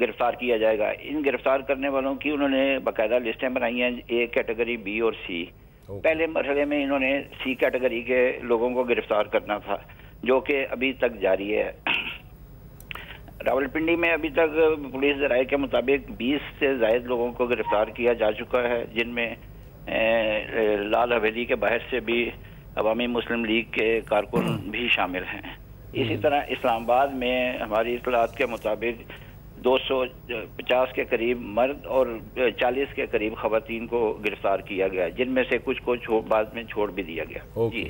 گرفتار کیا جائے گا. ان گرفتار کرنے والوں کی انہوں نے باقاعدہ لسٹیں بنائی ہیں، اے کیٹیگری، بی اور سی. پہلے مرحلے میں انہوں نے سی کیٹیگری کے لوگوں کو گرفتار کرنا تھا، جو کہ ابھی تک جاری ہے. راولپنڈی میں ابھی تک پولیس ذرائع کے مطابق 20 سے زائد لوگوں کو گرفتار کیا جا چکا ہے، جن میں لال حویلی کے باہر سے بھی عوامی مسلم لیگ کے کارکن بھی شامل ہیں. اسی طرح اسلام آباد میں ہماری اطلاعات کے مطابق 250 کے قریب مرد اور 40 کے قریب خواتین کو گرفتار کیا گیا، جن میں سے کچھ کو بعد میں چھوڑ بھی دیا گیا. جی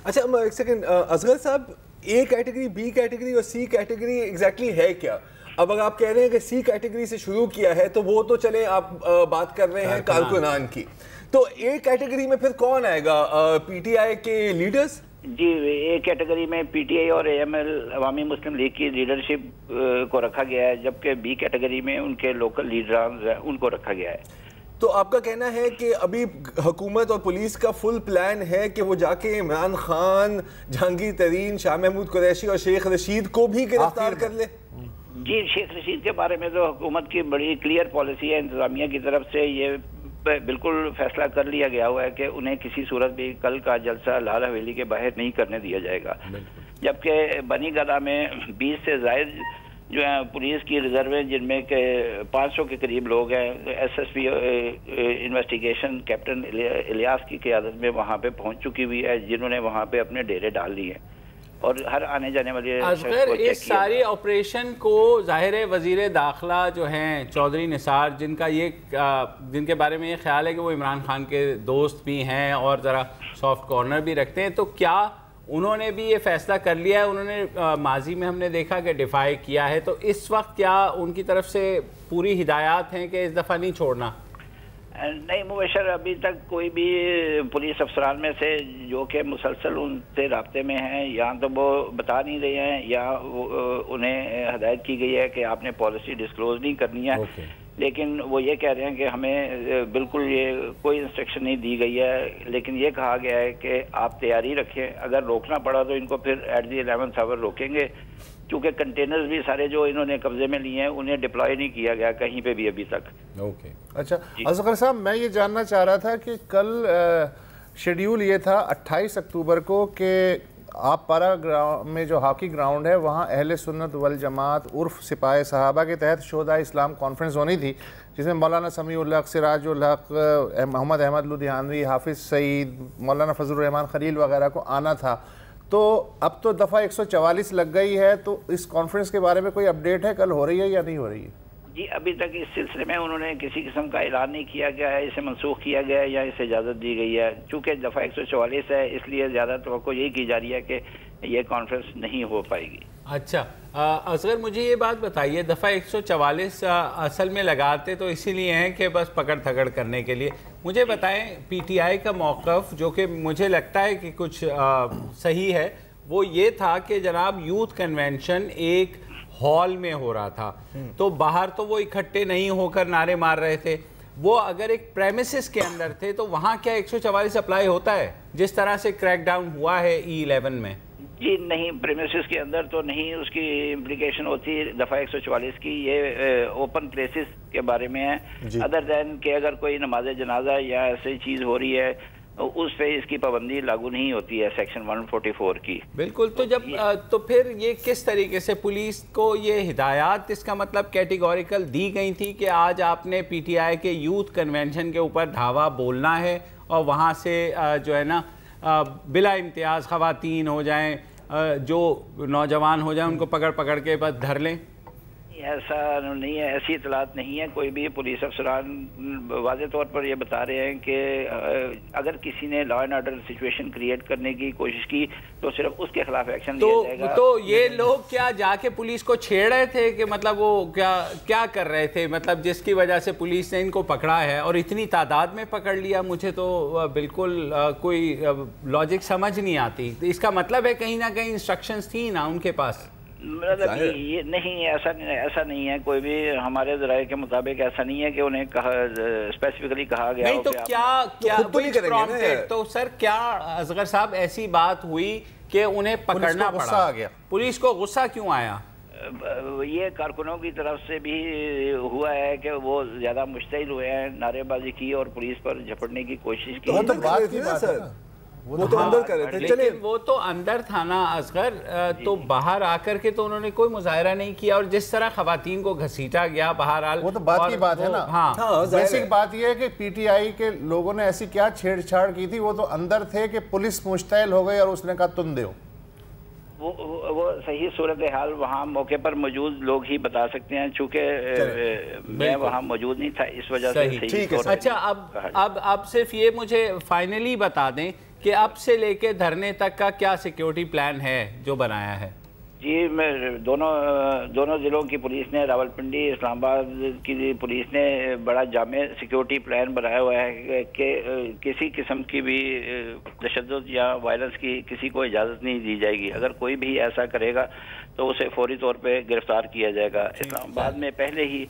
اچھا ایک سیکنڈ، اصغر صاحب، اے کیٹیگری، بی کیٹیگری اور سی کیٹیگری ایگزیکٹلی ہے کیا؟ اب اگر آپ کہہ رہے ہیں کہ سی کیٹیگری سے شروع کیا ہے تو وہ تو چلے آپ بات کر رہے ہیں کارکنان کی، تو اے کیٹیگری میں پھر کون آئے گا؟ پی ٹی آئی کے لیڈرز؟ جی، اے کیٹیگری میں پی ٹی آئی اور اے ایم ایل عوامی مسلم لیگ کی لیڈرشپ کو رکھا گیا ہے، جبکہ بی کیٹیگری میں ان کے لوکل لیڈران ان کو رکھا گیا ہے. تو آپ کا کہنا ہے کہ ابھی حکومت اور پولیس کا فل پلان ہے کہ وہ جا کے عمران خان، جہانگیر ترین، شاہ محمود قریشی اور شیخ رشید کو بھی گرفتار کر لے؟ جی، شیخ رشید کے بارے میں تو حکومت کی بڑی کلیئر پالیسی ہے، انتظامیہ کی طرف سے یہ بالکل فیصلہ کر لیا گیا ہوا ہے کہ انہیں کسی صورت بھی کل کا جلسہ لال حویلی کے باہر نہیں کرنے دیا جائے گا. جبکہ بنی گدہ میں 20 سے زائد جو ہیں پولیس کی ریزرو ہیں، جن میں کہ 500 کے قریب لوگ ہیں. S S P investigation captain Ilyas کی قیادت میں وہاں پہ پہنچ چکی ہوئی ہے، جنہوں نے وہاں پہ اپنے ڈیرے ڈال دیے ہیں اور ہر آنے جانے والے اصغر اس ساری آپریشن کو ظاہر وزیر داخلہ جو ہیں چودھری نثار، جن کے بارے میں یہ خیال ہے کہ وہ عمران خان کے دوست بھی ہیں اور ذرا سافٹ کارنر بھی رکھتے ہیں، تو کیا انہوں نے بھی یہ فیصلہ کر لیا ہے؟ انہوں نے ماضی میں ہم نے دیکھا کہ ڈیفائی کیا ہے، تو اس وقت کیا ان کی طرف سے پوری ہدایات ہیں کہ اس دفعہ نہیں چھوڑنا؟ نہیں مبشر، ابھی تک کوئی بھی پولیس افسران میں سے جو کہ مسلسل ان سے رابطے میں ہیں، یا تو وہ بتا نہیں رہے ہیں یا انہیں ہدایت کی گئی ہے کہ آپ نے پالیسی ڈسکلوز نہیں کرنی ہے، لیکن وہ یہ کہہ رہے ہیں کہ ہمیں بالکل یہ کوئی انسٹرکشن نہیں دی گئی ہے، لیکن یہ کہا گیا ہے کہ آپ تیاری رکھیں، اگر روکنا پڑا تو ان کو پھر ایٹ دی 11th آور روکیں گے، کیونکہ کنٹینرز بھی سارے جو انہوں نے قبضے میں لیے ہیں انہیں ڈپلائی نہیں کیا گیا کہیں پہ بھی ابھی تک. اچھا اصغر صاحب، میں یہ جاننا چاہ رہا تھا کہ کل شیڈیول یہ تھا 28 اکتوبر کو کہ آپ پارا میں جو ہاکی گراؤنڈ ہے وہاں اہل سنت والجماعت عرف سپاہ صحابہ کے تحت شہداء اسلام کانفرنس ہونی تھی، جس میں مولانا سمیع الحق، سراج الحق، محمد احمد لدھیانوی، حافظ سعید، مولانا فضل الرحمان خلیل وغیرہ کو آنا تھا. تو اب تو دفعہ 144 لگ گئی ہے، تو اس کانفرنس کے بارے میں کوئی اپڈیٹ ہے؟ کل ہو رہی ہے یا نہیں ہو رہی ہے؟ جی، ابھی تک اس سلسلے میں انہوں نے کسی قسم کا اعلان نہیں کیا گیا ہے، اسے منسوخ کیا گیا ہے یا اسے اجازت دی گئی ہے. چونکہ دفعہ 144 ہے اس لیے زیادہ توقع یہی کی جا رہی ہے کہ یہ کانفرنس نہیں ہو پائے گی. اچھا اصغر، مجھے یہ بات بتائیے، دفعہ 144 اصل میں لگاتے تو اسی لیے ہیں کہ بس پکڑ تھکڑ کرنے کے لیے. مجھے بتائیں پی ٹی آئی کا موقف، جو کہ مجھے لگتا ہے کہ کچھ صحیح ہے، وہ یہ تھا کہ جناب یوتھ کنونشن ایک ہال میں ہو رہا تھا، تو باہر تو وہ اکٹھے نہیں ہو کر نعرے مار رہے تھے، وہ اگر ایک پریمیسز کے اندر تھے تو وہاں کیا 144 اپلائی ہوتا ہے جس طرح سے کریک ڈاؤن ہوا ہے E11 میں؟ جی نہیں، پریمیسز کے اندر تو نہیں اس کی امپلیکیشن ہوتی دفعہ 144 کی. یہ اوپن پلیسز کے بارے میں ہے، ادر دین کہ اگر کوئی نماز جنازہ یا ایسی چیز ہو رہی ہے اس پہ اس کی پابندی لاگو نہیں ہوتی ہے سیکشن 144 کی. بالکل. تو پھر یہ کس طریقے سے پولیس کو یہ ہدایات، اس کا مطلب کیٹیگوریکل دی گئی تھی کہ آج آپ نے پی ٹی آئی کے یوتھ کنونشن کے اوپر دھاوا بولنا ہے اور وہاں سے جو ہے نا بلا امتیاز خواتین ہو جائیں، جو نوجوان ہو جائیں، ان کو پکڑ کے بس دھر لیں؟ ایسا نہیں ہے، ایسی اطلاعات نہیں ہے. کوئی بھی پولیس افسران واضح طور پر یہ بتا رہے ہیں کہ اگر کسی نے law and order situation create کرنے کی کوشش کی تو صرف اس کے خلاف ایکشن لیا جائے گا. تو یہ لوگ کیا جا کے پولیس کو چھیڑ رہے تھے کہ مطلب وہ کیا کر رہے تھے، مطلب جس کی وجہ سے پولیس نے ان کو پکڑا ہے اور اتنی تعداد میں پکڑ لیا؟ مجھے تو بالکل کوئی لاجک سمجھ نہیں آتی. اس کا مطلب ہے کہیں نہ کہیں انسٹرکشنز تھیں نا ان کے پاس. یہ نہیں، ایسا نہیں ہے. کوئی بھی ہمارے ذرائع کے مطابق ایسا نہیں ہے کہ انہیں اسپیسیفکلی کہا گیا. نہیں تو کیا تو سر کیا اصغر صاحب ایسی بات ہوئی کہ انہیں پکڑنا پڑا؟ پولیس کو غصہ کیوں آیا؟ یہ کارکنوں کی طرف سے بھی ہوا ہے کہ وہ زیادہ مشتعل ہوئے ہیں، نعرے بازی کی اور پولیس پر جھپٹنے کی کوشش کی. وہ تو اندر کر رہے تھے. چلے وہ تو اندر تھا نا اصغر، تو باہر آ کر کے تو انہوں نے کوئی مظاہرہ نہیں کیا، اور جس طرح خواتین کو گھسیٹا گیا بہرحال، وہ تو بات کی بات ہے نا. ہاں بیسک بات یہ ہے کہ پی ٹی آئی کے لوگوں نے ایسی کیا چھیڑ چھاڑ کی تھی، وہ تو اندر تھے کہ پولیس مشتعل ہو گئی اور اس نے کہا تم دیو. وہ صحیح صورتحال وہاں موقع پر موجود لوگ ہی بتا سکتے ہیں، چونکہ میں وہاں موجود نہیں تھا، اس وجہ سے. اچھا اب صرف یہ مجھے فائنلی بتا دیں کہ اب سے لے کے دھرنے تک کا کیا سیکیورٹی پلان ہے جو بنایا ہے؟ جی میں دونوں ضلعوں کی پولیس نے، راولپنڈی اسلام آباد کی پولیس نے بڑا جامع سیکیورٹی پلان بنایا ہوا ہے کہ کسی قسم کی بھی تشدد یا وائلنس کی کسی کو اجازت نہیں دی جائے گی. اگر کوئی بھی ایسا کرے گا تو اسے فوری طور پہ گرفتار کیا جائے گا. اسلام آباد میں پہلے ہی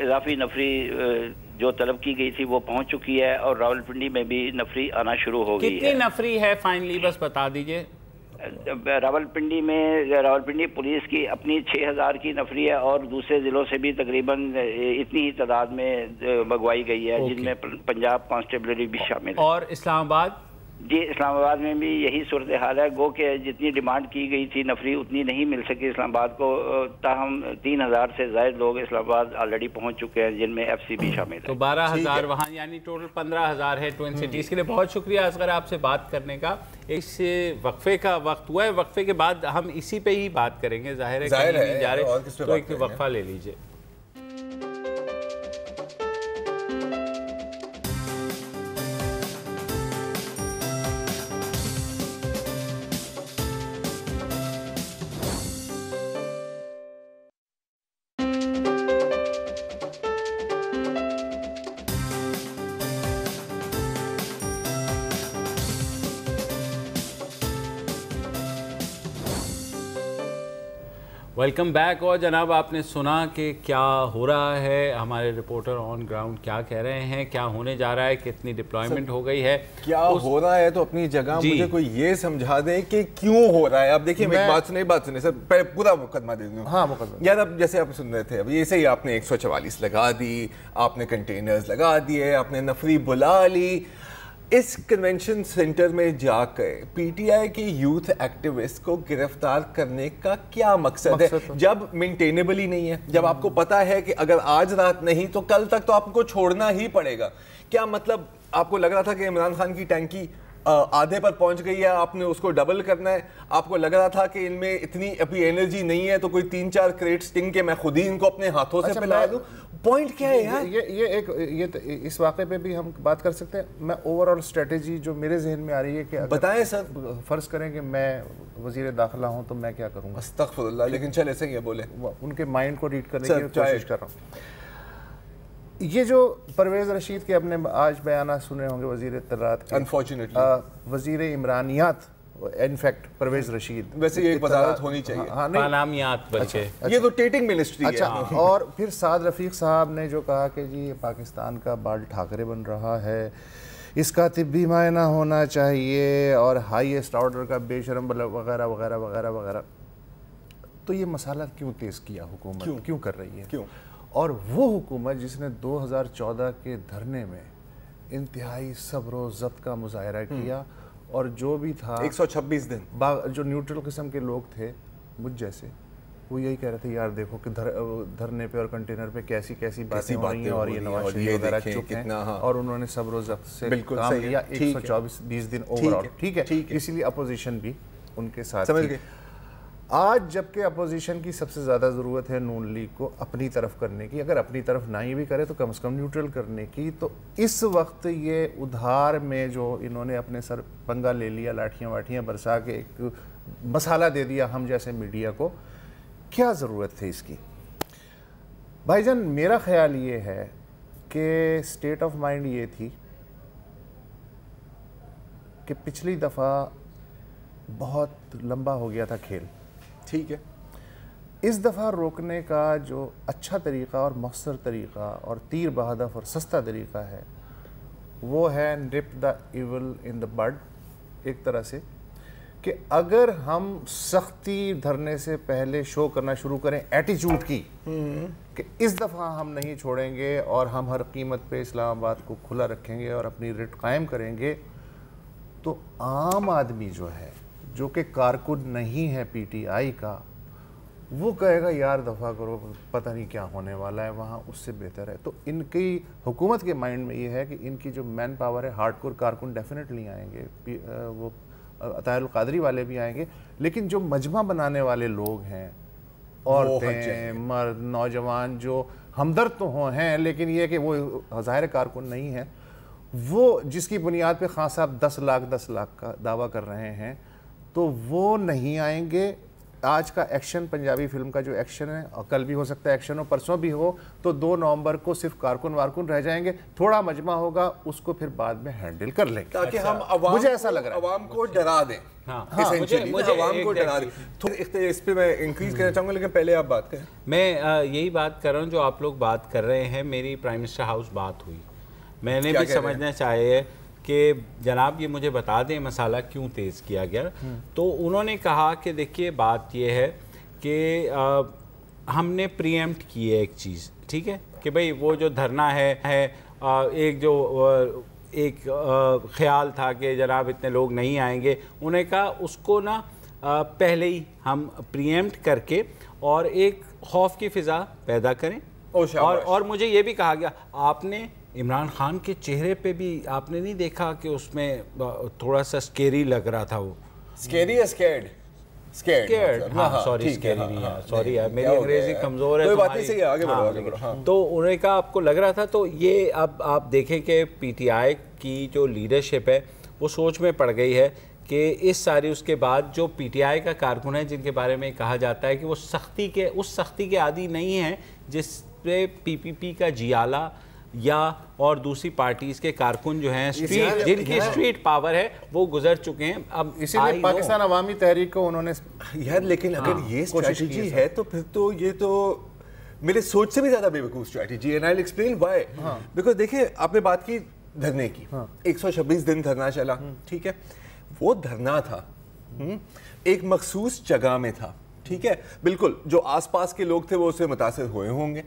اضافی نفری جو طلب کی گئی تھی وہ پہنچ چکی ہے، اور راولپنڈی میں بھی نفری آنا شروع ہو گئی ہے. کتنی نفری ہے فائنلی بس بتا دیجئے؟ راولپنڈی پولیس کی اپنی 6000 کی نفری ہے، اور دوسرے ضلعوں سے بھی تقریباً اتنی ہی تعداد میں منگوائی گئی ہے، جن میں پنجاب کانسٹیبلری بھی شامل ہے. اور اسلام آباد؟ جی اسلام آباد میں بھی یہی صورتحال ہے. گو کہ جتنی ڈیمانڈ کی گئی تھی نفری اتنی نہیں مل سکی اسلام آباد کو، تاہم 3000 سے زائد لوگ اسلام آباد آلریڈی پہنچ چکے ہیں، جن میں ایف سی بھی شامل ہے. تو 12000 وہاں، یعنی ٹوٹل 15000 ہے ٹوئن سٹیز کے لیے. بہت شکریہ اصغر آپ سے بات کرنے کا. اس وقفے کا وقت ہوا ہے، وقفے کے بعد ہم اسی پہ ہی بات کریں گے. ظاہر ہے کہیں نہیں جا رہے، تو ایک وقفہ لے لیجئے. Welcome back. اور جناب آپ نے سنا کہ کیا ہو رہا ہے، ہمارے رپورٹر آن گراؤنڈ کیا کہہ رہے ہیں، کیا ہونے جا رہا ہے، کتنی ڈپلائمنٹ ہو گئی ہے. کیا ہو رہا ہے تو اپنی جگہ مجھے کوئی یہ سمجھا دیں کہ کیوں ہو رہا ہے. اب دیکھیں میں بات سنے سر، پورا مقدمہ دے دوں. ہاں مقدمہ یار اب جیسے آپ سن رہے تھے، اب ایسے ہی آپ نے 144 لگا دی، آپ نے کنٹینرز لگا دیے، آپ نے نفری بلا لی. اس کنونشن سینٹر میں جا کر پی ٹی آئی کے یوتھ ایکٹیوسٹ کو گرفتار کرنے کا کیا مقصد ہے، جب مینٹینیبل ہی نہیں ہے، جب آپ کو پتا ہے کہ اگر آج رات نہیں تو کل تک تو آپ کو چھوڑنا ہی پڑے گا. کیا مطلب آپ کو لگ رہا تھا کہ عمران خان کی ٹینکی آدھے پر پہنچ گئی ہے، آپ نے اس کو ڈبل کرنا ہے. آپ کو لگ رہا تھا کہ ان میں اتنی ابھی انرجی نہیں ہے تو کوئی 3-4 کریٹ سٹنگ کے میں خود ہی ان کو اپنے ہاتھوں سے پلا دوں. پوائنٹ کیا ہے یار؟ یہ اس واقعے پہ بھی ہم بات کر سکتے ہیں. میں اوور آل اسٹریٹجی جو میرے ذہن میں آ رہی ہے کہ بتائیں سر. فرض کریں کہ میں وزیر داخلہ ہوں تو میں کیا کروں گا. استغفر اللہ. لیکن چل ایسے ہی بولے، ان کے مائنڈ کو ریڈ کرنے کی کوشش کر رہا ہوں. یہ جو پرویز رشید کے اپنے آج بیانات سنے ہوں گے وزیر اطلاعات کے، انفارچونیٹلی وزیر عمرانیات انفیکٹ پرویز رشید، ویسے یہ ایک وزارت ہونی چاہیے، پانامیات بلکہ یہ تو ٹیٹنگ منسٹری ہے. اچھا، اور پھر سعد رفیق صاحب نے جو کہا کہ جی یہ پاکستان کا بال ٹھاکرے بن رہا ہے، اس کا طبی معائنہ ہونا چاہیے، اور ہائیسٹ آرڈر کا بے شرم وغیرہ وغیرہ وغیرہ وغیرہ. تو یہ مسئلہ کیوں تیز کیا حکومت، کیوں کر رہی ہے؟ کیوں؟ اور وہ حکومت جس نے 2014 کے دھرنے میں انتہائی صبر و ضبط کا مظاہرہ کیا، اور جو بھی تھا 126 دن جو نیوٹرل قسم کے لوگ تھے مجھ جیسے، وہ یہی کہہ رہے تھے یار دیکھو کہ دھرنے پہ اور کنٹینر پہ کیسی باتیں ہو رہی ہیں، اور یہ نواز شریف وغیرہ چپ ہیں، اور انہوں نے صبر و ضبط سے کام لیا. 124 دن اوور آل ٹھیک ہے. اسی لیے اپوزیشن بھی ان کے ساتھ تھی. آج جبکہ اپوزیشن کی سب سے زیادہ ضرورت ہے نون لیگ کو اپنی طرف کرنے کی، اگر اپنی طرف نہ ہی بھی کرے تو کم از کم نیوٹرل کرنے کی، تو اس وقت یہ ادھار میں جو انہوں نے اپنے سر پنگا لے لیا، لاٹھیاں واٹھیاں برسا کے ایک مسالہ دے دیا ہم جیسے میڈیا کو، کیا ضرورت تھی اس کی؟ بھائی جان میرا خیال یہ ہے کہ سٹیٹ آف مائنڈ یہ تھی کہ پچھلی دفعہ بہت لمبا ہو گیا تھا کھیل، ٹھیک ہے. اس دفعہ روکنے کا جو اچھا طریقہ اور مؤثر طریقہ اور تیر بہدف اور سستا طریقہ ہے وہ ہے نپ دا ایول ان دا بڈ، ایک طرح سے کہ اگر ہم سختی دھرنے سے پہلے شو کرنا شروع کریں ایٹیچیوڈ کی کہ اس دفعہ ہم نہیں چھوڑیں گے اور ہم ہر قیمت پہ اسلام آباد کو کھلا رکھیں گے اور اپنی رٹ قائم کریں گے، تو عام آدمی جو ہے، جو کہ کارکن نہیں ہے پی ٹی آئی کا، وہ کہے گا یار دفعہ کرو، پتہ نہیں کیا ہونے والا ہے وہاں، اس سے بہتر ہے۔ تو ان کی حکومت کے مائنڈ میں یہ ہے کہ ان کی جو مین پاور ہے، ہارڈ کور کارکن ڈیفینیٹلی آئیں گے، وہ طاہر القادری والے بھی آئیں گے، لیکن جو مجمع بنانے والے لوگ ہیں، عورتیں، مرد، نوجوان، جو ہمدرد تو ہیں لیکن یہ کہ وہ ظاہر کارکن نہیں ہیں، وہ جس کی بنیاد پہ خان صاحب 10 لاکھ کا دعویٰ کر رہے ہیں، تو وہ نہیں آئیں گے۔ آج کا ایکشن، پنجابی فلم کا جو ایکشن ہے، اور کل بھی ہو سکتا ہے ایکشن ہو، پرسوں بھی ہو، تو 2 نومبر کو صرف کارکن وارکن رہ جائیں گے، تھوڑا مجمع ہوگا، اس کو پھر بعد میں ہینڈل کر لیں گے، تاکہ ہم مجھے ایسا لگ رہا ہے عوام کو ڈرا دیں، مجھے عوام کو ڈرا دیں۔ اس پہ میں انکریز کرنا چاہوں گا، لیکن پہلے آپ بات کریں۔ میں یہی بات کر رہا ہوں جو آپ لوگ بات کر رہے ہیں۔ میری پرائم منسٹر ہاؤس بات ہوئی، میں نے بھی سمجھنا چاہیے کہ جناب یہ مجھے بتا دیں مسئلہ کیوں تیز کیا گیا۔ تو انہوں نے کہا کہ دیکھیے بات یہ ہے کہ ہم نے پری ایمپٹ کی ہے ایک چیز، ٹھیک ہے، کہ بھئی وہ جو دھرنا ہے ایک جو ایک خیال تھا کہ جناب اتنے لوگ نہیں آئیں گے، انہوں نے کہا اس کو نا پہلے ہی ہم پری ایمپٹ کر کے اور ایک خوف کی فضا پیدا کریں۔ اور مجھے یہ بھی کہا گیا، آپ نے عمران خان کے چہرے پہ بھی آپ نے نہیں دیکھا کہ اس میں تھوڑا سا سکیری لگ رہا تھا، وہ سکیری یا سکیرڈ؟ سوری سکیری نہیں ہے، سوری ہے، میری انگریزی کمزور ہے، تو انہوں نے کہا آپ کو لگ رہا تھا۔ تو یہ اب آپ دیکھیں کہ پی ٹی آئی کی جو لیڈرشپ ہے وہ سوچ میں پڑ گئی ہے کہ اس ساری اس کے بعد جو پی ٹی آئی کا کارکن ہے جن کے بارے میں کہا جاتا ہے کہ وہ اس سختی کے عادی نہیں ہیں جس پہ پی پی پی کا جیالہ یا اور دوسری پارٹیز کے کارکن جو ہیں جن کی اسٹریٹ پاور ہے وہ گزر چکے ہیں۔ اب اسی لیے پاکستان عوامی تحریک کو انہوں نے یار، لیکن اگر یہ اسٹریٹجی ہے تو پھر تو یہ تو میرے سوچ سے بھی زیادہ بے وقوف اسٹریٹجی ہے، and I will explain why. Because دیکھیں، آپ نے بات کی دھرنے کی، 126 دن دھرنا چلا، ٹھیک ہے، وہ دھرنا تھا ایک مخصوص جگہ میں تھا، ٹھیک ہے، بالکل جو آس پاس کے لوگ تھے وہ اس سے متاثر ہوئے ہوں گے۔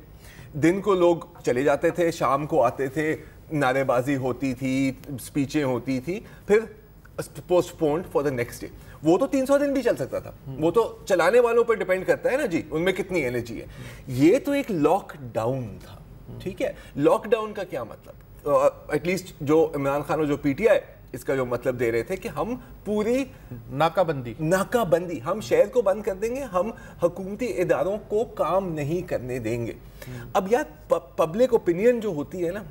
دن کو لوگ چلے جاتے تھے، شام کو آتے تھے، نعرے بازی ہوتی تھی، سپیچیں ہوتی تھی، پھر postponed for the next day. وہ تو 300 دن بھی چل سکتا تھا، وہ تو چلانے والوں پر ڈیپینڈ کرتا ہے نا جی، ان میں کتنی انرجی ہے۔ یہ تو ایک لاک ڈاؤن تھا، ٹھیک ہے۔ لاک ڈاؤن کا کیا مطلب؟ ایٹ لیسٹ جو عمران خان اور جو پی ٹی آئی اس کا جو مطلب دے رہے تھے کہ ہم پوری ناکہ بندی، ہم شہر کو بند کر دیں گے، ہم حکومتی اداروں کو کام نہیں کرنے دیں گے۔ اب یار پبلک اوپینین جو ہوتی ہے نا،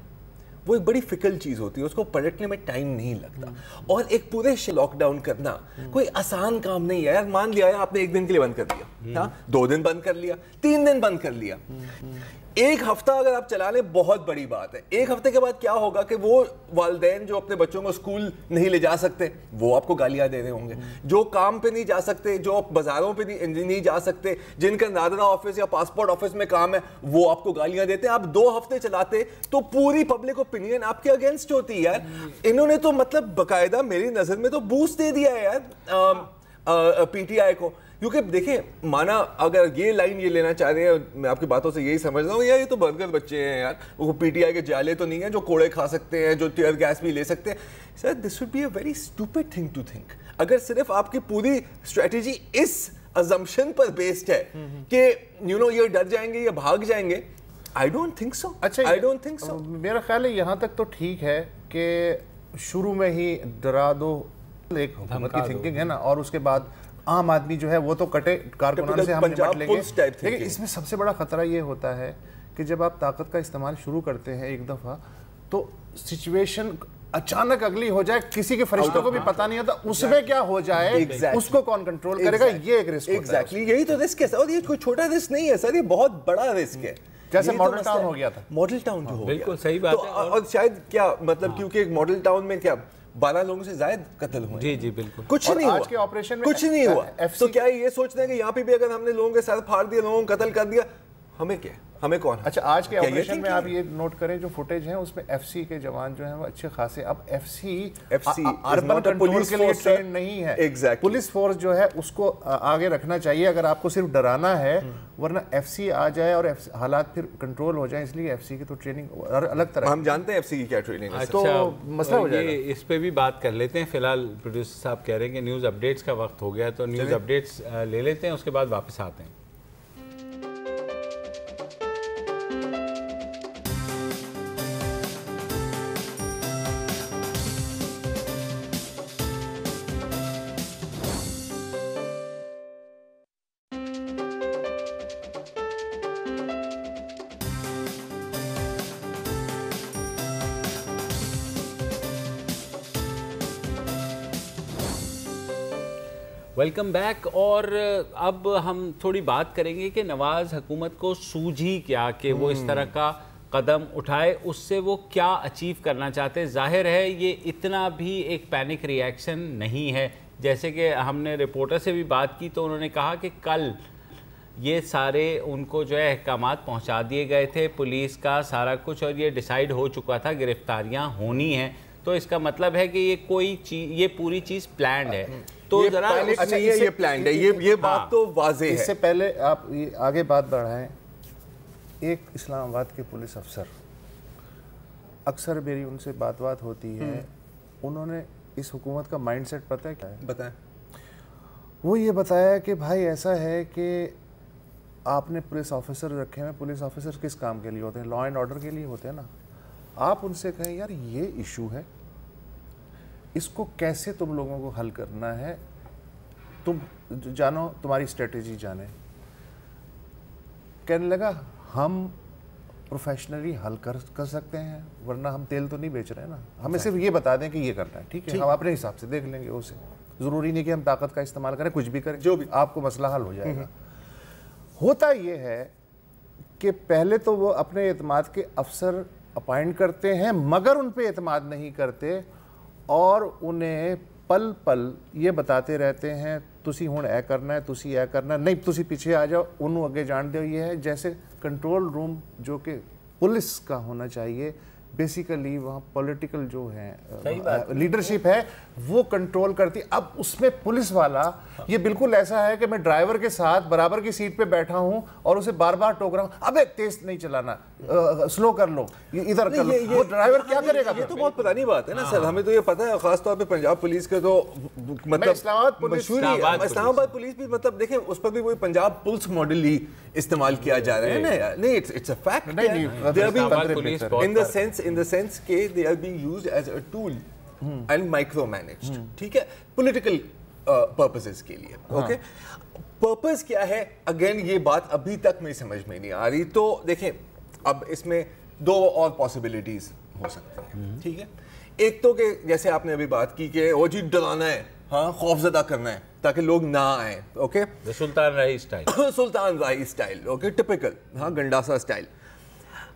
وہ ایک بڑی فکل چیز ہوتی ہے، اس کو پلٹنے میں ٹائم نہیں لگتا، اور ایک پورے لاک ڈاؤن کرنا کوئی آسان کام نہیں ہے۔ یار مان لیا آپ نے 1 دن کے لیے بند کر دیا، 2 دن بند کر لیا، 3 دن بند کر لیا، 1 ہفتہ اگر آپ چلا لیں بہت بڑی بات ہے۔ 1 ہفتے کے بعد کیا ہوگا کہ وہ والدین جو اپنے بچوں کو اسکول نہیں لے جا سکتے وہ آپ کو گالیاں دے رہے ہوں گے، جو کام پہ نہیں جا سکتے، جو بازاروں پہ نہیں جا سکتے، جن کا نادرا آفس یا پاسپورٹ آفس میں کام ہے وہ آپ کو گالیاں دیتے ہیں۔ آپ 2 ہفتے چلاتے تو پوری پبلک اوپینین آپ کے اگینسٹ ہوتی ہے یار۔ انہوں نے تو مطلب باقاعدہ میری نظر میں تو بوسٹ دے دیا ہے یار پی ٹی آئی کو، کیونکہ دیکھیں مانا اگر یہ لائن یہ لینا چاہ رہے ہیں، میں آپ کی باتوں سے یہی سمجھ رہا ہوں یار یہ تو برگر بچے ہیں یار، وہ پی ٹی آئی کے جالے تو نہیں ہیں جو کوڑے کھا سکتے ہیں، جو ٹیئر گیس بھی لے سکتے ہیں۔ Sir this would be a very stupid thing to think, اگر صرف آپ کی پوری اسٹریٹجی اس ازمپشن پر بیسڈ ہے کہ یہ ڈر جائیں گے یا بھاگ جائیں گے۔ آئی ڈونٹ تھنک سو، اچھا آئی ڈونٹ تھنک سو۔ میرا خیال ہے یہاں تک تو ٹھیک ہے کہ شروع میں ہی ڈرا دو، ایک حکومت کی تھنکنگ ہے نا، اور اس کے بعد عام آدمی جو ہے وہ تو کٹے کارکنوں سے ہم نمٹ لیں گے۔ لیکن اس میں سب سے بڑا خطرہ یہ ہوتا ہے کہ جب آپ طاقت کا استعمال شروع کرتے ہیں ایک دفعہ تو سچویشن اچانک اگلی ہو جائے، کسی کے فرشتوں کو بھی پتہ نہیں ہوتا اس میں کیا ہو جائے، اس کو کون کنٹرول کرے گا، یہ ایک رسک ہوتا ہے۔ ایگزیکٹلی یہی تو رسک ہے، اور یہ کوئی چھوٹا رسک نہیں ہے سر، یہ بہت بڑا رسک ہے۔ جیسے ماڈل ٹاؤن ہو گیا تھا، ماڈل ٹاؤن جو ہو گیا، بالکل صحیح بات ہے، اور شاید کیا مطلب کیونکہ ایک ماڈل ٹاؤن میں کیا 12 لوگوں سے زائد قتل ہوئے، جی جی بالکل، کچھ نہیں آج کے آپریشن میں کچھ نہیں ہوا۔ تو کیا یہ سوچتے ہیں کہ یہاں پہ بھی اگر ہم نے لوگوں کے سر پھاڑ دیا، لوگوں کو قتل کر دیا، ہمیں کیا؟ ہمیں کون؟ اچھا آج کے آپریشن میں آپ یہ نوٹ کریں جو فوٹیج ہیں اس میں ایف سی کے جوان جو ہیں وہ اچھے خاصے، اب ایف سی اربن کنٹرول کے لیے ٹرین نہیں ہے، پولیس فورس جو ہے اس کو آگے رکھنا چاہیے اگر آپ کو صرف ڈرانا ہے، ورنہ ایف سی آ جائے اور حالات پھر کنٹرول ہو جائیں، اس لیے ایف سی کی تو ٹریننگ الگ طرح، ہم جانتے ہیں ایف سی کی کیا ٹریننگ ہے تو مسئلہ ہو جائے گا۔ اس پہ بھی بات کر لیتے ہیں، فی الحال پروڈیوسر صاحب کہہ رہے ہیں کہ نیوز اپڈیٹس کا وقت ہو گیا، تو نیوز اپڈیٹس لے لیتے ہیں، اس کے بعد واپس آتے ہیں۔ ویلکم بیک، اور اب ہم تھوڑی بات کریں گے کہ نواز حکومت کو سوجھی کیا کہ وہ اس طرح کا قدم اٹھائے، اس سے وہ کیا اچیو کرنا چاہتے ہیں۔ ظاہر ہے یہ اتنا بھی ایک پینک ری ایکشن نہیں ہے، جیسے کہ ہم نے رپورٹر سے بھی بات کی تو انہوں نے کہا کہ کل یہ سارے ان کو جو ہے احکامات پہنچا دیے گئے تھے، پولیس کا سارا کچھ، اور یہ ڈیسائیڈ ہو چکا تھا گرفتاریاں ہونی ہیں، تو اس کا مطلب ہے کہ یہ پوری چیز پلانڈ ہے۔ تو ذرا یہ پلانڈ ہے، یہ بات تو واضح ہے۔ اس سے پہلے آپ آگے بات بڑھائیں، ایک اسلام آباد کے پولیس افسر، اکثر میری ان سے بات ہوتی ہے، انہوں نے اس حکومت کا مائنڈ سیٹ پتہ ہے کیا ہے؟ بتائیں۔ وہ یہ بتایا کہ بھائی ایسا ہے کہ آپ نے پولیس آفیسر رکھے ہیں، پولیس آفیسر کس کام کے لیے ہوتے ہیں؟ لا اینڈ آرڈر کے لیے ہوتے ہیں نا۔ آپ ان سے کہیں یار یہ ایشو ہے، اس کو کیسے تم لوگوں کو حل کرنا ہے، تم جانو، تمہاری اسٹریٹجی جانے۔ کہنے لگا ہم پروفیشنلی حل کر سکتے ہیں، ورنہ ہم تیل تو نہیں بیچ رہے نا، ہمیں صرف یہ بتا دیں کہ یہ کرنا ہے، ٹھیک ہے، ہم اپنے حساب سے دیکھ لیں گے اسے، ضروری نہیں کہ ہم طاقت کا استعمال کریں، کچھ بھی کریں، جو بھی آپ کو مسئلہ حل ہو جائے گا۔ ہوتا یہ ہے کہ پہلے تو وہ اپنے اعتماد کے افسر اپائنٹ کرتے ہیں، مگر ان پہ اعتماد نہیں کرتے، اور انہیں پل پل یہ بتاتے رہتے ہیں تسی ہون اے کرنا ہے، تسی اے کرنا ہے، نہیں تسی پیچھے آ جاؤ، انہوں اگے جان دیو۔ یہ ہے جیسے کنٹرول روم جو کہ پولیس کا ہونا چاہیے، بیسیکلی وہاں پولیٹیکل جو ہے لیڈرشپ ہے وہ کنٹرول کرتی۔ اب اس میں پولیس والا یہ بالکل ایسا ہے کہ میں ڈرائیور کے ساتھ برابر کی سیٹ پہ بیٹھا ہوں اور اسے بار بار ٹوک رہا ہوں، ابے تیز نہیں چلانا، سلو کر لو، ادھر کر لو۔ وہ ڈرائیور کیا کرے گا؟ یہ تو بہت پرانی بات ہے نا سر، ہمیں تو یہ پتہ ہے، خاص طور پہ پنجاب پولیس کا تو مطلب مشہور ہے، اسلام آباد پولیس بھی مطلب دیکھیں اس پر بھی وہی پنجاب پولیس ماڈل ہی استعمال کیا جا رہا ہے۔ نہیں it's a fact, in the sense کہ they are being used as a tool and micromanaged، ٹھیک ہے، political purposes کے لیے۔ اوکے، purpose کیا ہے؟ اگین یہ بات ابھی تک میری سمجھ میں نہیں آ رہی۔ تو دیکھیں اب اس میں دو اور پاسبلٹیز ہو سکتی ہیں، ٹھیک ہے۔ ایک تو کہ جیسے آپ نے ابھی بات کی کہ وہ جی ڈرانا ہے، ہاں خوف زدہ کرنا ہے تاکہ لوگ نہ آئیں، اوکے، سلطان راہی اسٹائل، سلطان راہی اسٹائل، اوکے، ٹپیکل، ہاں گنڈاسا اسٹائل۔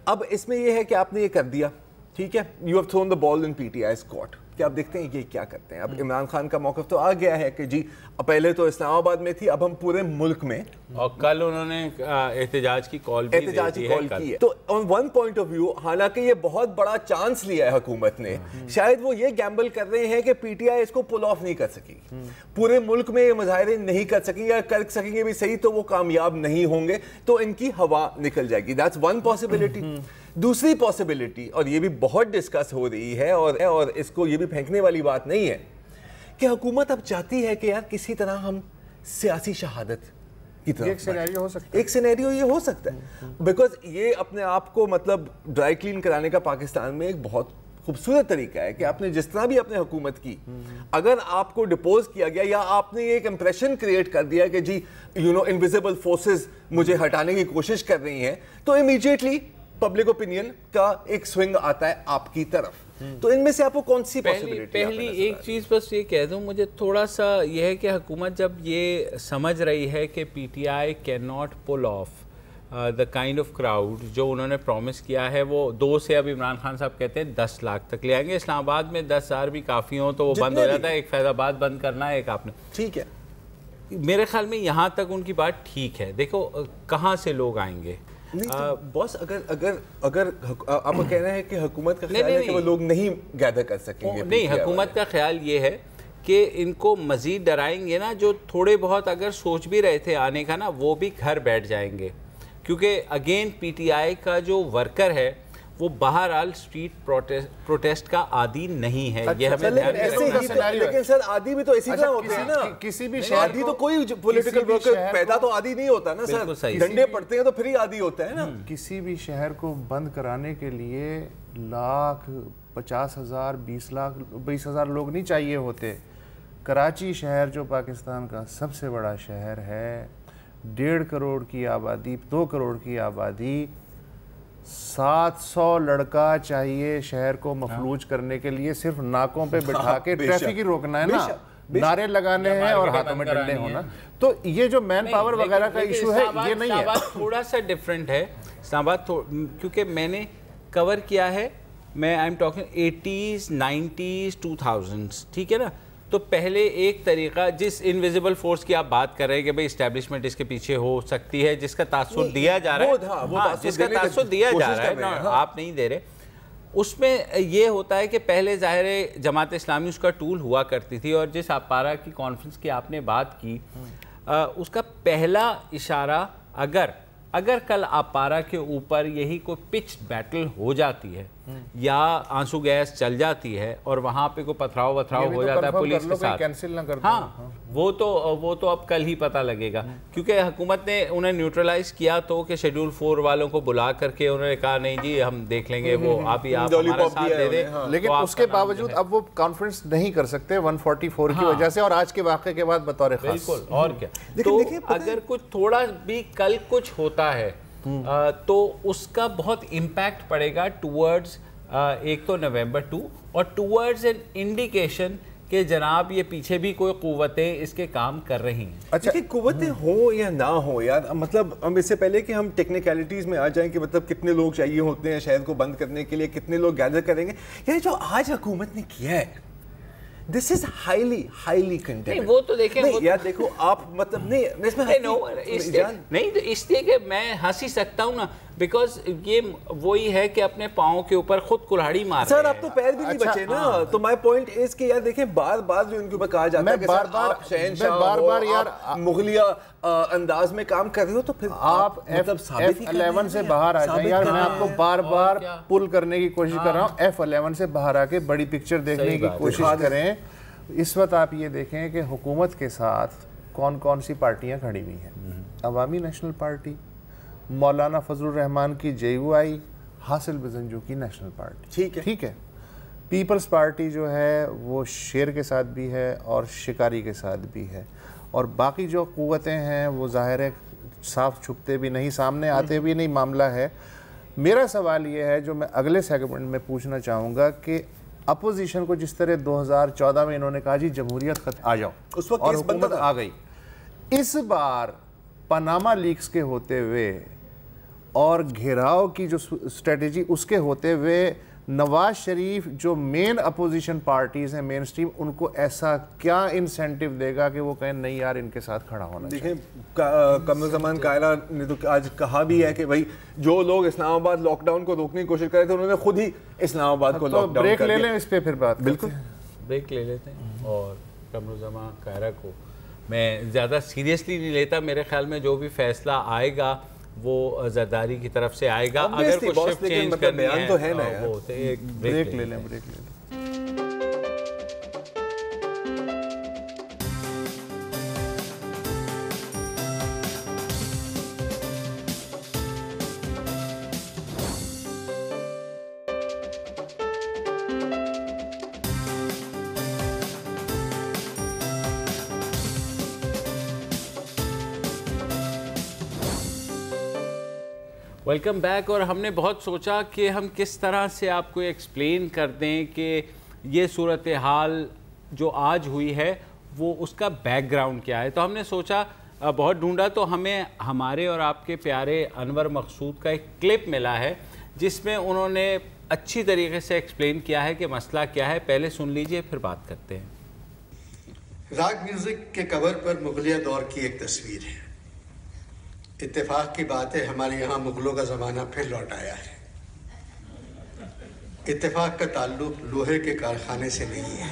اب اس میں یہ ہے کہ آپ نے یہ کر دیا، ٹھیک ہے، you have thrown the ball in P T I's court, کہ آپ دیکھتے ہیں یہ کیا کرتے ہیں۔ اب عمران خان کا موقف تو آ گیا ہے کہ جی پہلے تو اسلام آباد میں تھی، اب ہم پورے ملک میں، اور کل انہوں نے احتجاج کی کال کی ہے۔ تو on one point of view حالانکہ یہ بہت بڑا چانس لیا ہے حکومت نے، شاید وہ یہ گیمبل کر رہے ہیں کہ پی ٹی آئی اس کو پل آف نہیں کر سکے گی، پورے ملک میں یہ مظاہرے نہیں کر سکیں گے، یا کر سکیں گے بھی صحیح تو وہ کامیاب نہیں ہوں گے، تو ان کی ہوا نکل جائے گی۔ That's one possibility. دوسری پاسبلٹی، اور یہ بھی بہت ڈسکس ہو رہی ہے اور اس کو یہ بھی پھینکنے والی بات نہیں ہے، کہ حکومت اب چاہتی ہے کہ یار کسی طرح ہم سیاسی شہادت کی طرف، ایک سینیریو یہ ہو سکتا ہے، بیکاز یہ اپنے آپ کو مطلب ڈرائی کلین کرانے کا پاکستان میں ایک بہت خوبصورت طریقہ ہے کہ آپ نے جس طرح بھی اپنے حکومت کی، اگر آپ کو ڈپوز کیا گیا یا آپ نے ایک امپریشن کریٹ کر دیا کہ جی انویزیبل فورسز مجھے ہٹانے کی کوشش کر رہی ہیں، تو امیڈیٹلی پبلک اوپینین کا ایک سوئنگ آتا ہے آپ کی طرف۔ تو ان میں سے آپ کو کون سی پاسبلٹی؟ پہلی ایک چیز بس یہ کہہ دوں، مجھے تھوڑا سا یہ ہے کہ حکومت جب یہ سمجھ رہی ہے کہ P T I can not pull off the kind of crowd جو انہوں نے پرومس کیا ہے، وہ 2 سے اب عمران خان صاحب کہتے ہیں 10 لاکھ تک لے آئیں گے، اسلام آباد میں 10,000 بھی کافی ہوں تو وہ بند ہو جاتا ہے، ایک فیض آباد بند کرنا ہے، ایک آپ نے، ٹھیک ہے۔ میرے خیال میں یہاں تک ان کی بات ٹھیک ہے۔ دیکھو کہاں سے لوگ آئیں گے، بوس اگر آپ کا کہنا ہے کہ حکومت کا خیال ہے کہ وہ لوگ نہیں گیدر کر سکیں گے؟ نہیں، حکومت کا خیال یہ ہے کہ ان کو مزید ڈرائیں گے نا، جو تھوڑے بہت اگر سوچ بھی رہے تھے آنے کا نا، وہ بھی گھر بیٹھ جائیں گے، کیونکہ اگین پی ٹی آئی کا جو ورکر ہے وہ بہرحال اسٹریٹ پروٹیسٹ کا عادی نہیں ہے. یہ ہمیں دھیان رکھنا ہے. لیکن سر عادی بھی تو اسی طرح ہوتے ہیں نا. کسی بھی شہر عادی تو کوئی پولیٹیکل ورکر پیدا تو عادی نہیں ہوتا نا سر. ڈنڈے پڑتے ہیں تو پھر ہی عادی ہوتا ہے نا. کسی بھی شہر کو بند کرانے کے لیے لاکھ 50,000 20,000 لوگ نہیں چاہیے ہوتے. کراچی شہر جو پاکستان کا سب سے بڑا شہر ہے، 1.5 کروڑ کی آبادی، 2 کروڑ کی آبادی، 700 لڑکا چاہیے شہر کو مفلوج کرنے کے لیے. صرف ناکوں پہ بٹھا کے ٹریفک ہی روکنا ہے نا، نعرے لگانے ہیں اور ہاتھوں میں ڈنڈے ہونا. تو یہ جو مین پاور وغیرہ کا ایشو ہے یہ نہیں ہے. اسلام آباد تھوڑا سا ڈیفرنٹ ہے. اسلام آباد کیونکہ میں نے کور کیا ہے، میں I am talking 80s 90s 2000s، ٹھیک ہے نا. تو پہلے ایک طریقہ جس انویزیبل فورس کی آپ بات کر رہے ہیں کہ بھئی اسٹیبلشمنٹ اس کے پیچھے ہو سکتی ہے، جس کا تاثر دیا جا رہا ہے، جس کا تاثر دیا جا رہا ہے، آپ نہیں دے رہے، اس میں یہ ہوتا ہے کہ پہلے ظاہر جماعت اسلامی اس کا ٹول ہوا کرتی تھی. اور جس اپارا کی کانفرنس کی آپ نے بات کی، اس کا پہلا اشارہ اگر کل اپارا کے اوپر یہی کوئی پچ بیٹل ہو جاتی ہے یا آنسو گیس چل جاتی ہے اور وہاں پہ کوئی پتھراؤ ہو جاتا ہے پولیس کے ساتھ، ہاں وہ تو اب کل ہی پتہ لگے گا. کیونکہ حکومت نے انہیں نیوٹرلائز کیا تو کہ شیڈول 4 والوں کو بلا کر کے انہوں نے کہا نہیں جی ہم دیکھ لیں گے، وہ آپ ہمارا ساتھ دے دیں. لیکن اس کے باوجود اب وہ کانفرنس نہیں کر سکتے 144 کی وجہ سے، اور آج کے واقعے کے بعد بطور خاص. بالکل. اور کیا، تو اگر کچھ تھوڑا بھی کل کچھ ہوتا ہے تو اس کا بہت امپیکٹ پڑے گا ٹورڈز ایک تو نومبر 2 اور ٹورڈز این انڈیکیشن کہ جناب یہ پیچھے بھی کوئی قوتیں اس کے کام کر رہی ہیں. اچھا قوتیں ہوں یا نہ ہوں یار، مطلب ہم اس سے پہلے کہ ہم ٹیکنیکلٹیز میں آ جائیں کہ مطلب کتنے لوگ چاہیے ہوتے ہیں شہر کو بند کرنے کے لیے، کتنے لوگ گیدر کریں گے، یعنی جو آج حکومت نے کیا ہے this is highly condemned. وہ تو دیکھیں یار دیکھو آپ مطلب نہیں تو اس لیے کہ میں ہنسی سکتا ہوں نا، بیکاز یہ وہی ہے کہ اپنے پاؤں کے اوپر خود کلہاڑی مار سر. اب تو پیر بھی نہیں بچے نا. تو مائی پوائنٹ از کہ یار دیکھیں بار بار جو ان کے اوپر کہا جاتا ہے کہ آپ شہنشاہ ہو، مغلیہ انداز میں کام کر رہے ہو، تو پھر آپ F11 سے باہر آ جائیں. یار میں آپ کو بار بار پل کرنے کی کوشش کر رہا ہوں، F11 سے باہر آ کے بڑی پکچر دیکھنے کی کوشش کریں. اس وقت آپ یہ دیکھیں کہ حکومت کے ساتھ کون کون سی پارٹیاں کھڑی ہوئی ہیں. عوامی نیشنل پارٹی، مولانا فضل الرحمان کی JUI، حاصل بزنجو کی نیشنل پارٹی، ٹھیک ہے. پیپلز پارٹی جو ہے وہ شیر کے ساتھ بھی ہے اور شکاری کے ساتھ بھی ہے، اور باقی جو قوتیں ہیں وہ ظاہر ہے صاف چھپتے بھی نہیں، سامنے آتے بھی نہیں معاملہ ہے. میرا سوال یہ ہے جو میں اگلے سیگمنٹ میں پوچھنا چاہوں گا کہ اپوزیشن کو جس طرح 2014 میں انہوں نے کہا جی جمہوریت آ جاؤ، اس وقت اور حکومت آ گئی، اس بار پاناما لیکس کے ہوتے ہوئے اور گھیراؤ کی جو اسٹریٹجی اس کے ہوتے ہوئے نواز شریف جو مین اپوزیشن پارٹیز ہیں مین اسٹریم، ان کو ایسا کیا انسینٹیو دے گا کہ وہ کہیں نہیں یار ان کے ساتھ کھڑا ہونا چاہیے؟ دیکھیں قمرالزمان قائرہ نے تو آج کہا بھی ہے کہ بھائی جو لوگ اسلام آباد لاک ڈاؤن کو روکنے کی کوشش کر رہے تھے انہوں نے خود ہی اسلام آباد کو لاک ڈاؤن کر دیا. بریک لے لیں اس پہ پھر بات. بالکل بریک لے لیتے ہیں. اور قمرالزمان قائرہ کو میں زیادہ سیریسلی نہیں لیتا. میرے خیال میں جو بھی فیصلہ آئے گا وہ زرداری کی طرف سے آئے گا. اگر کچھ شفٹ چینج کرنی ہے وہ ایک بریک لے لیں. Welcome back. اور ہم نے بہت سوچا کہ ہم کس طرح سے آپ کو ایکسپلین کر دیں کہ یہ صورتحال جو آج ہوئی ہے وہ اس کا بیک گراؤنڈ کیا ہے. تو ہم نے سوچا بہت ڈھونڈا تو ہمیں ہمارے اور آپ کے پیارے انور مقصود کا ایک کلپ ملا ہے جس میں انہوں نے اچھی طریقے سے ایکسپلین کیا ہے کہ مسئلہ کیا ہے. پہلے سن لیجئے پھر بات کرتے ہیں. راگ میوزک کے کور پر مغلیہ دور کی ایک تصویر ہے. اتفاق کی بات ہے ہمارے یہاں مغلوں کا زمانہ پھر لوٹ آیا ہے. اتفاق کا تعلق لوہے کے کارخانے سے نہیں ہے.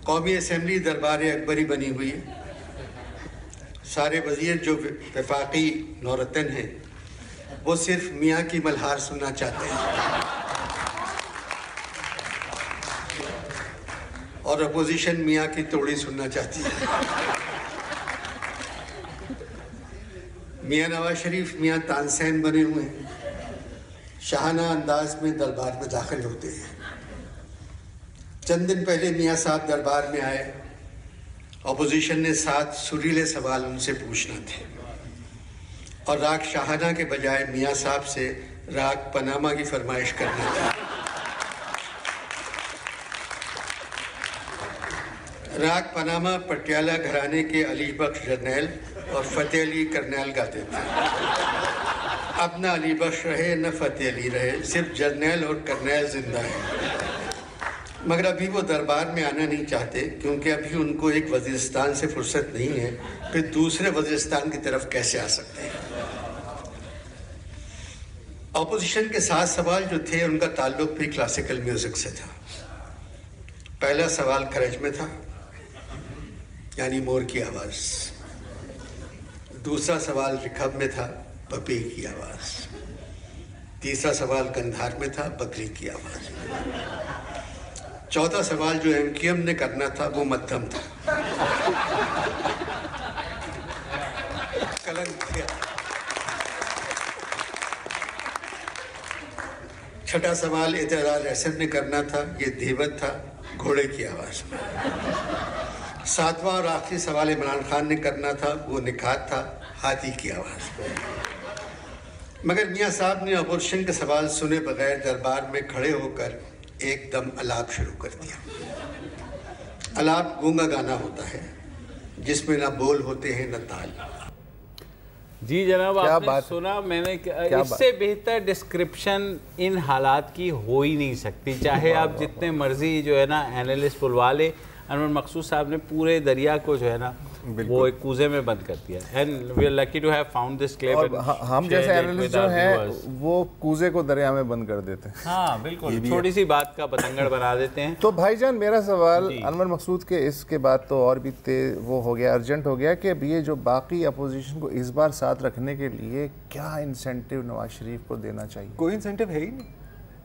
قومی اسمبلی دربار اکبری بنی ہوئی ہے. سارے وزیر جو وفاقی نورتن ہیں وہ صرف میاں کی ملہار سننا چاہتے ہیں اور اپوزیشن میاں کی توڑی سننا چاہتی ہے. میاں نواز شریف میاں تانسین بنے ہوئے ہیں. شاہانہ انداز میں دربار میں داخل ہوتے ہیں. چند دن پہلے میاں صاحب دربار میں آئے. اپوزیشن نے 7 سریلے سوال ان سے پوچھنا تھے اور راگ شاہانہ کے بجائے میاں صاحب سے راگ پاناما کی فرمائش کرنا تھی. راگ پاناما پٹیالہ گھرانے کے علی بخش جرنیل اور فتح علی کرنیل گاتے تھے. اب نہ علی بخش رہے نہ فتح علی رہے, صرف جرنیل اور کرنیل زندہ ہیں. مگر ابھی وہ دربار میں آنا نہیں چاہتے کیونکہ ابھی ان کو ایک وزیرستان سے فرصت نہیں ہے, پھر دوسرے وزیرستان کی طرف کیسے آ سکتے ہیں. اپوزیشن کے 7 سوال جو تھے ان کا تعلق بھی کلاسیکل میوزک سے تھا. پہلا سوال کرج میں تھا, یعنی مور کی آواز. دوسرا سوال رکھب میں تھا, پپی کی آواز. تیسرا سوال گندھار میں تھا, بکری کی آواز. چوتھا سوال جو ایم کیو ایم نے کرنا تھا وہ مدھم تھا. چھٹا سوال اعتراض اسد نے کرنا تھا, یہ دھیوت تھا, گھوڑے کی آواز میں. 7واں اور آخری سوال عمران خان نے کرنا تھا, وہ نکات تھا, ہاتھی کی آواز میں. مگر میاں صاحب نے اپوزیشن کے سوال سنے بغیر دربار میں کھڑے ہو کر ایک دم الاپ شروع کر دیا. الاپ گونگا گانا ہوتا ہے جس میں نہ بول ہوتے ہیں نہ تال. جی جناب, آپ نے سنا, میں نے اس سے بہتر ڈسکرپشن ان حالات کی ہو ہی نہیں سکتی. چاہے آپ جتنے مرضی جو ہے نا اینالسٹ بلوا لے, انور مقصود صاحب نے پورے دریا کو جو ہے نا وہ ایک کوزے میں بند کر دیا. And we are lucky to have found this clip. ہم جیسے اینالسٹ جو ہیں وہ کوزے کو دریا میں بند کر دیتے ہیں. ہاں بالکل, چھوٹی سی بات کا بتنگڑ بنا دیتے ہیں. تو بھائی جان میرا سوال انور مقصود کے اس کے بعد تو اور بھی وہ ہو گیا, ارجنٹ ہو گیا, کہ اب یہ جو باقی اپوزیشن کو اس بار ساتھ رکھنے کے لیے کیا انسینٹیو نواز شریف کو دینا چاہیے؟ کوئی انسینٹیو ہے ہی نہیں.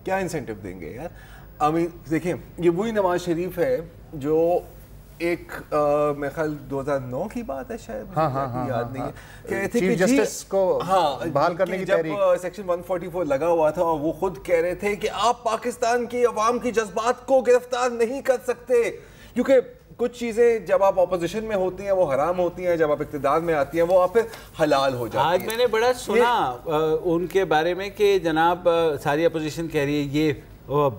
کیا انسینٹیو دیں گے یار؟ دیکھیں, یہ وہی نواز شریف ہے جو ایک میرے خیال 2009 کی بات ہے شاید, یاد نہیں ہے, کہہ تھے کہ جسٹس کو بحال کرنے کی تحریک, جب سیکشن 144 لگا ہوا تھا اور وہ خود کہہ رہے تھے کہ آپ پاکستان کی عوام کی جذبات کو گرفتار نہیں کر سکتے, کیونکہ کچھ چیزیں جب آپ اپوزیشن میں ہوتی ہیں وہ حرام ہوتی ہیں, جب آپ اقتدار میں آتی ہیں وہ آپ پھر حلال ہو جاتی ہیں. آج میں نے بڑا سنا ان کے بارے میں کہ جناب ساری اپوزیشن کہہ رہی ہے یہ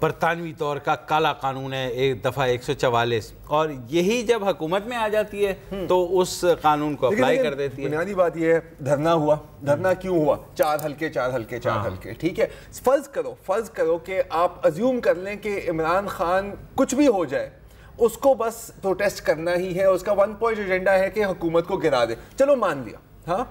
برطانوی طور کا کالا قانون ہے, ایک دفعہ 144, اور یہی جب حکومت میں آ جاتی ہے تو اس قانون کو اپلائی کر دیتی ہے. بنیادی بات یہ ہے, دھرنا ہوا, دھرنا کیوں ہوا؟ 4 حلقے, ٹھیک ہے. فرض کرو کہ آپ ازیوم کر لیں کہ عمران خان کچھ بھی ہو جائے اس کو بس پروٹیسٹ کرنا ہی ہے, اس کا 1 پوائنٹ ایجنڈا ہے کہ حکومت کو گرا دے, چلو مان لیا, ہاں,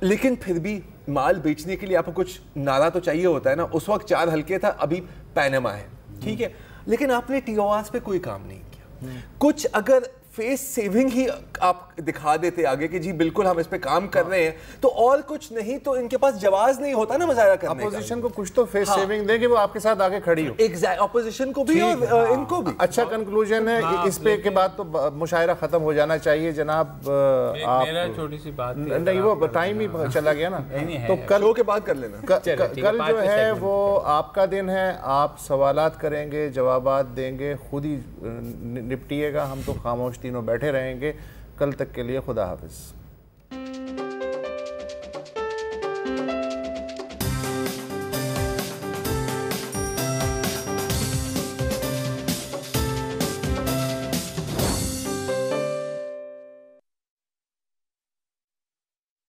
لیکن پھر بھی مال بیچنے کے لیے آپ کو کچھ نعرہ تو چاہیے ہوتا ہے نا. اس وقت 4 حلقے تھا, ابھی پینما ہے, ٹھیک ہے, لیکن آپ نے ٹی او آرز پہ کوئی کام نہیں کیا. کچھ اگر فیس سیونگ ہی آپ دکھا دیتے آگے کہ جی بالکل ہم اس پہ کام کر رہے ہیں, تو اور کچھ نہیں تو ان کے پاس جواز نہیں ہوتا نا مظاہرہ کرنے کا. اپوزیشن کو کچھ تو فیس سیونگ دے کہ وہ آپ کے ساتھ آگے کھڑی ہو. اپوزیشن کو بھی اور ان کو بھی. اچھا کنکلوژن ہے اس پہ کے بعد تو مشاعرہ ختم ہو جانا چاہیے جناب. میرا چھوٹی سی بات نہیں, وہ ٹائم ہی چلا گیا نا, تو کل کے بعد کر لینا. کل جو ہے وہ آپ کا دن ہے, آپ سوالات کریں گے, جوابات دیں گے, خود ہی نپٹیے گا, ہم تو خاموش تینوں بیٹھے رہیں گے. کل تک کے لیے خدا حافظ.